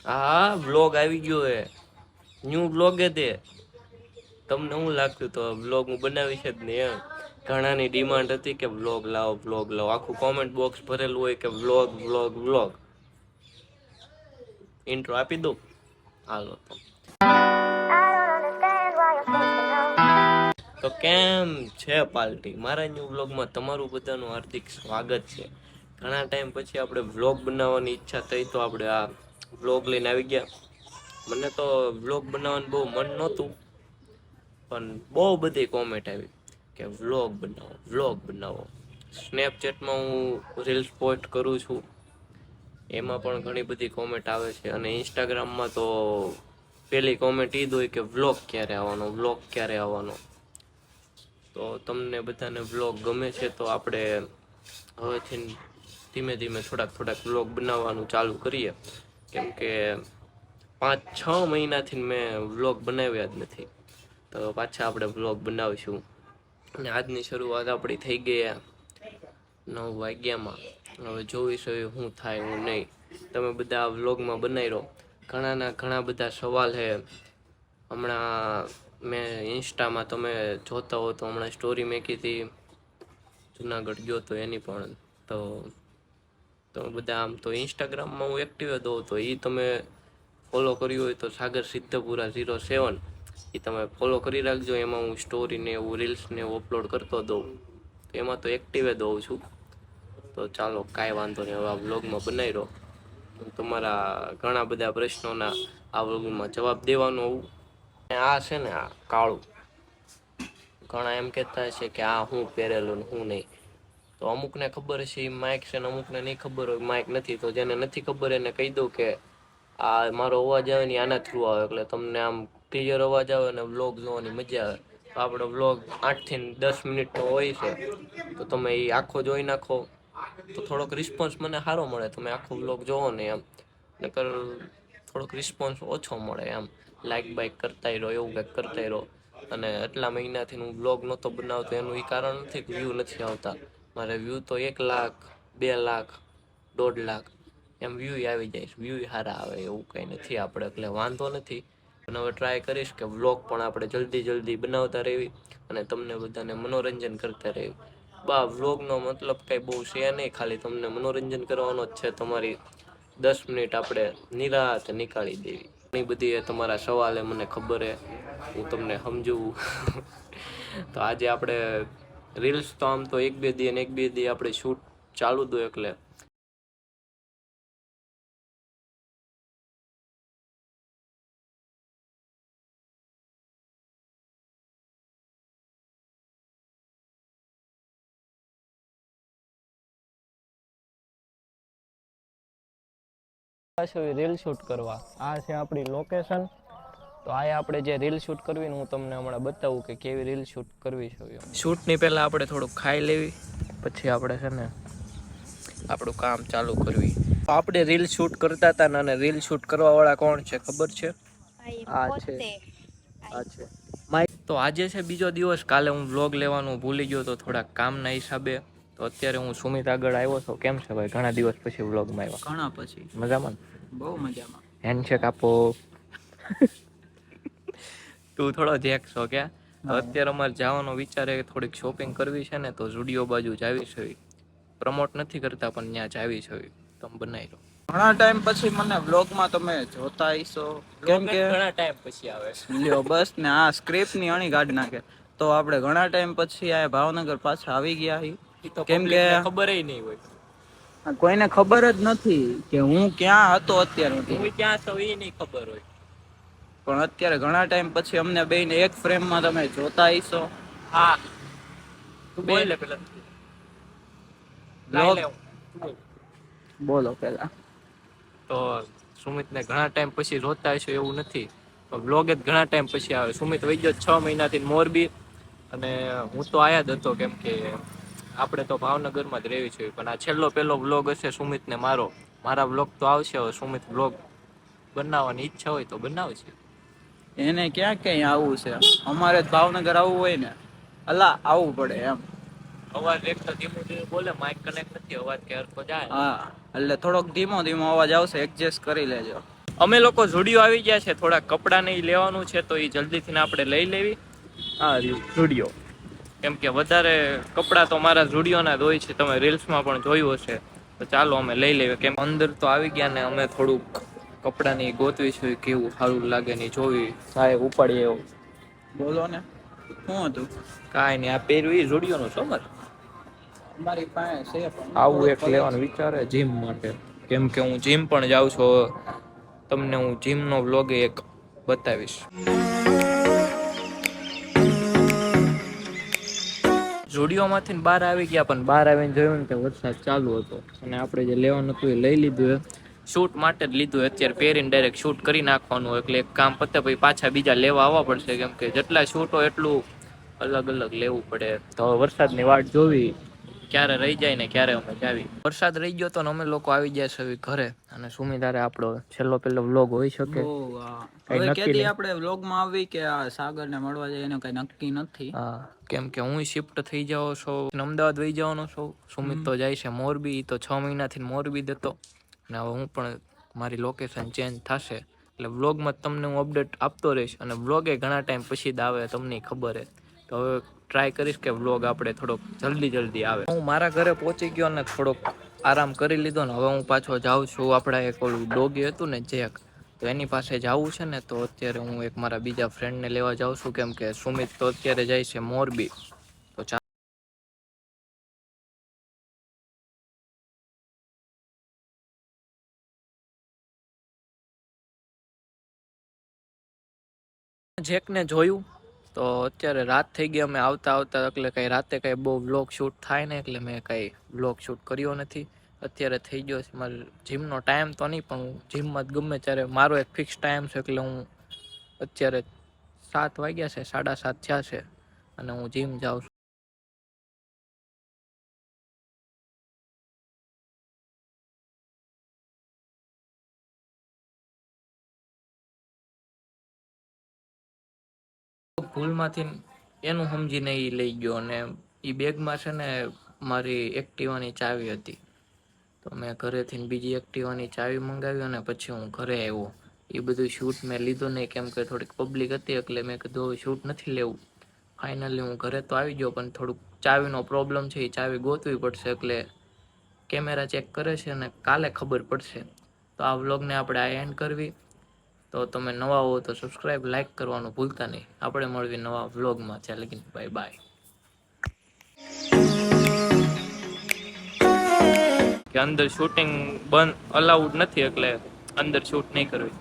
હા વ્લોગ આવી ગયો હે, ન્યુ વ્લોગ હે તે. તમને શું લાગતું તો વ્લોગ હું બનાવી છે જ ને એમ. ઘણાની ડિમાન્ડ હતી કે વ્લોગ લાવો વ્લોગ લાવો, આખું કોમેન્ટ બોક્સ ભરેલું હોય કે વ્લોગ વ્લોગ વ્લોગ. ઇન્ટ્રો આપી દઉં, હાલો તો. તો કેમ છે પાર્ટી, મારા ન્યુ વ્લોગમાં તમારું બધાનું હાર્દિક સ્વાગત છે. ઘણા ટાઈમ પછી આપણે વ્લોગ બનાવવાની ઈચ્છા થઈ તો આપણે આ વ્લોગ લઈને આવી ગયા. મને તો વ્લોગ બનાવવાનું બહુ મન નહોતું, પણ બહુ બધી કોમેન્ટ આવી કે વ્લોગ બનાવો વ્લોગ બનાવો. સ્નેપચેટમાં હું રીલ્સ પોસ્ટ કરું છું, એમાં પણ ઘણી બધી કોમેન્ટ આવે છે. અને ઇન્સ્ટાગ્રામમાં તો પેલી કોમેન્ટ ઈ જ હોય કે વ્લોગ ક્યારે આવવાનો, વ્લોગ ક્યારે આવવાનો. તો તમને બધાને વ્લોગ ગમે છે તો આપણે હવેથી ધીમે ધીમે થોડાક વ્લોગ બનાવવાનું ચાલુ કરીએ. કેમકે 5-6 મહિનાથી મેં વ્લોગ બનાવ્યા જ નથી. તો પાછા આપણે વ્લોગ બનાવીશું. અને આજની શરૂઆત આપણી થઈ ગઈ 9 વાગ્યામાં. હવે જોઈશું શું થાય હું નહીં. તમે બધા આ વ્લોગમાં બનાવી રહો. ઘણા બધા સવાલ છે. હમણાં મેં ઇન્સ્ટામાં તમે જોતા હો તો હમણાં સ્ટોરી મેકી હતી જુનાગઢ ગયો તો એની પણ. તો બધા આમ તો ઇન્સ્ટાગ્રામમાં હું એક્ટિવ હતો, તો એ તમે ફોલો કર્યું હોય તો સાગર સિદ્ધપુરા 07 એ તમે ફોલો કરી રાખજો. એમાં હું સ્ટોરીને એવું રીલ્સને એવું અપલોડ કરતો દઉં, એમાં તો એક્ટિવ જ હોઉં છું. તો ચાલો કાંઈ વાંધો નહીં, હવે આ વ્લોગમાં બનાવી રહો. તમારા ઘણા બધા પ્રશ્નોના આ વ્લોગમાં જવાબ દેવાનો હોવું. આ છે ને આ કાળું, ઘણા એમ કહેતા હશે કે આ હું પહેરેલું ને હું નહીં. તો અમુકને ખબર હશે એ માઇક છે, ને અમુકને નહીં ખબર હોય માઇક નથી. તો જેને નથી ખબર એને કહી દઉં કે આ મારો અવાજ આવે ને આના થ્રુ આવે, એટલે તમને આમ ક્લિયર અવાજ આવે ને વ્લોગ જોવાની મજા આવે. તો આપણો વ્લોગ 8 થી 10 મિનિટનો હોય છે, તો તમે એ આખો જોઈ નાખો તો થોડોક રિસ્પોન્સ મને સારો મળે. તમે આખો વ્લોગ જોવો ને એમ, નકર થોડોક રિસ્પોન્સ ઓછો મળે એમ. લાઈક બાઈક કરતા રહો, એવું કંઈક કરતા રહો. અને એટલા મહિનાથી હું વ્લોગ નહોતો બનાવતો એનું એ કારણ નથી કે વ્યૂ નથી આવતા. મારે વ્યૂ તો 1 લાખ, 2 લાખ, 1.5 લાખ એમ વ્યૂ આવી જાય. વ્યૂ સારા આવે એવું કંઈ નથી આપણે, એટલે વાંધો નથી. પણ હવે ટ્રાય કરીશ કે વ્લોગ પણ આપણે જલ્દી બનાવતા રહેવી અને તમને બધાને મનોરંજન કરતા રહેવી. વ્લોગનો મતલબ કંઈ બહુ છે નહીં, ખાલી તમને મનોરંજન કરવાનો જ છે. તમારી 10 મિનિટ આપણે નિરાંતે નીકાળી દેવી. ઘણી બધી એ તમારા સવાલ મને ખબર છે, હું તમને સમજું. તો આજે આપણે રીલ્સ તો આમ તો 1-2 દી અને 1-2 દી આપણે શૂટ ચાલુ દો એટલે રીલ શૂટ કરવા. આ છે આપણી લોકેશન. તો આ આપણે જે રીલ શૂટ કરવી ને હું તમને હમણાં બતાવું કે કેવી રીલ શૂટ કરવી છે. શૂટની પહેલાં આપણે થોડુંક ખાઈ લેવી, પછી આપણે છે ને આપણું કામ ચાલુ કરવી. આપણે રીલ શૂટ કરતા હતા ને, અને રીલ શૂટ કરવા વાળા કોણ છે ખબર છે? આ છે માઇક. તો આજે છે બીજો દિવસ. કાલે હું વ્લોગ લેવાનું ભૂલી ગયો તો થોડાક કામના હિસાબે. તો અત્યારે હું સુમિત આગળ આવ્યો છું. કેમ છે ભાઈ, ઘણા દિવસ પછી વ્લોગમાં આવ્યા? ઘણા પછી. મજામાં? બહુ મજામાં. હેન્ડશેક આપો. તું થોડો જેક છો કે? તો અત્યારે અમારે જવાનો વિચાર છે, થોડીક શોપિંગ કરવી છે ને, તો ઝુડિયો બાજુ જાવી છે. પ્રમોટ નથી કરતા પણ ત્યાં જાવી છે. તમે બનાવી લો. ઘણા ટાઈમ પછી મને વ્લોગમાં તમે જોતા હશો, કેમ કે ઘણા ટાઈમ પછી આવે છે. લ્યો બસ ને આ સ્ક્રિપ્ટની અણી કાઢી નાખે. તો આપણે ઘણા ટાઈમ પછી આ ભાવનગર પાછા આવી ગયા છીએ, કેમ કે ખબર નહીં હોય, કોઈને ખબર જ નથી કે હું ક્યાં હતો અત્યારે. હું ક્યાં છું એ નહીં ખબર હોય, પણ અત્યારે ઘણા ટાઈમ પછી અમને બેને એક ફ્રેમમાં તમે જોતા હશો. હા તું બોલ લે પેલા. વ્લોગ બોલો પેલા. તો સુમિતને ઘણા ટાઈમ પછી જોતા હશો એવું નથી, વ્લોગ જ ઘણા ટાઈમ પછી આવે. સુમિત વઈ ગયો 6 મહિનાથી મોરબી, અને હું તો આયા જ હતો. કેમ કે આપણે તો ભાવનગરમાં જ રહેવી છે. પણ આ છેલ્લો પહેલો વ્લોગ હશે સુમિતને મારો. મારા વ્લોગ તો આવશે. હવે સુમિત વ્લોગ બનાવવાની ઈચ્છા હોય તો બનાવશે. એને ક્યાં આવવું છે, અમારે ભાવનગર આવવું હોય ને અલા આવવું પડે એમ. અવાજ એક તો ધીમું ધીમું બોલે, માઇક કનેક્ટ નથી, અવાજ કે હરખો જાય. હા, એટલે થોડોક ધીમો ધીમો અવાજ આવશે, એડજસ્ટ કરી લેજો. અમે લોકો ઝુડિયો આવી ગયા છે, થોડા કપડાં ને ઈ લેવાનું છે, તો એ જલ્દીથી આપણે લઈ લેવી. આ ઝુડિયો, કેમ કે વધારે કપડાં તો મારા ઝુડિયોના જ હોય છે, તમે રીલ્સમાં પણ જોયું હશે. તો ચાલો અમે લઈ લઈએ, કેમ અંદર તો આવી ગયા ને અમે થોડુંક કપડાની ગોતવીશું, કેવું સારું લાગે ને જોવી, સાહેબ ઉપાડીએ એવું. બોલો ને, શું હતું? કાંઈ નહીં, આ પહેરવી ઝુડિયોનું છો મારે. અમારી પાસે છે પણ આવું એક લેવાનું વિચારે જીમ માટે, કેમ કે હું જીમ પણ જાઉં છું. તમને હું જીમનો વ્લોગ એક બતાવીશ. ઝુડિયોમાંથી બહાર આવી ગયા, પણ બહાર આવીને જોયું ને કે વરસાદ ચાલુ હતો, અને આપણે જે લેવાનું હતું એ લઈ લીધું. શૂટ માટે જ લીધું, અત્યારે પહેરીને ડાયરેક્ટ શૂટ કરી નાખવાનું, એટલે એક કામ પતે પછી પાછા બીજા લેવા આવવા પડશે, કેમ કે જેટલા શૂટ હોય એટલું અલગ અલગ લેવું પડે. તો વરસાદની વાટ જોવી, ક્યારે રહી જાય ને ક્યારે અમે જાવી. વરસાદ રહી ગયો તો અમે લોકો આવી ગયા છે ઘરે, અને સુમિધારે આપણો છેલ્લો વ્લોગ હોઈ શકે. હવે કેદી આપણે વ્લોગમાં આવી કે આ સાગરને મળવા જાય એનું કઈ નક્કી નથી. હા, કેમ કે હું શિફ્ટ થઈ જાઉં છું, અમદાવાદ વહી જવાનો છું. સુમિત તો જાય છે મોરબી, તો 6 મહિનાથી મોરબી હતો, અને હવે હું પણ મારી લોકેશન ચેન્જ થશે, એટલે વ્લોગમાં તમને હું અપડેટ આપતો રહીશ. અને વ્લોગ એ ઘણા ટાઈમ પછી જ આવે, તમને ખબર છે. તો હવે ટ્રાય કરીશ કે વ્લોગ આપણે થોડોક જલ્દી આવે. હું મારા ઘરે પહોંચી ગયો ને થોડોક આરામ કરી લીધો ને હવે હું પાછો જાઉં છું. આપણા એક ઓલું ડોગી હતું ને જેક, તો એની પાસે જવું છે ને, તો અત્યારે હું એક મારા બીજા ફ્રેન્ડને લેવા જાઉં છું, કેમ કે સુમિત તો અત્યારે જાય છે મોરબી. તો જેકને જોયું, તો અત્યારે રાત થઈ ગઈ અમે આવતા આવતા, એટલે કઈ રાતે કઈ બહુ વ્લોગ શૂટ થાય ને, એટલે મેં કઈ વ્લોગ શૂટ કર્યો નથી. અત્યારે થઈ ગયો છે મારે જીમનો ટાઈમ, તો નહીં પણ હું જીમમાં ગમે ત્યારે મારો એક ફિક્સ ટાઈમ છે, એટલે હું અત્યારે 7 વાગ્યા છે, 7:30 થયા છે, અને હું જીમ જાઉં છું. ભૂલમાંથી એનું સમજીને એ લઈ ગયો, અને એ બેગમાં છે ને મારી એક્ટિવાની ચાવી હતી, તો મેં ઘરેથી બીજી એક્ટિવાની ચાવી મંગાવી, અને પછી હું ઘરે આવ્યો. એ બધું શૂટ મેં લીધું નહીં, કેમ કે થોડીક પબ્લિક હતી, એટલે મેં કીધું શૂટ નથી લેવું. ફાઇનલી હું ઘરે તો આવી ગયો, પણ થોડુંક ચાવીનો પ્રોબ્લેમ છે, એ ચાવી ગોતવી પડશે, એટલે કેમેરા ચેક કરે છે અને કાલે ખબર પડશે. તો આ વ્લોગને આપણે આ એન્ડ કરવી. તો તમે નવા હો તો સબસ્ક્રાઈબ, લાઈક કરવાનું ભૂલતા નહીં. આપણે મળવી નવા વ્લોગમાં, ત્યાં લગીને બાય બાય. કે અંદર શૂટિંગ બંધ અલાઉડ નથી, એટલે અંદર શૂટ નહીં કરવી.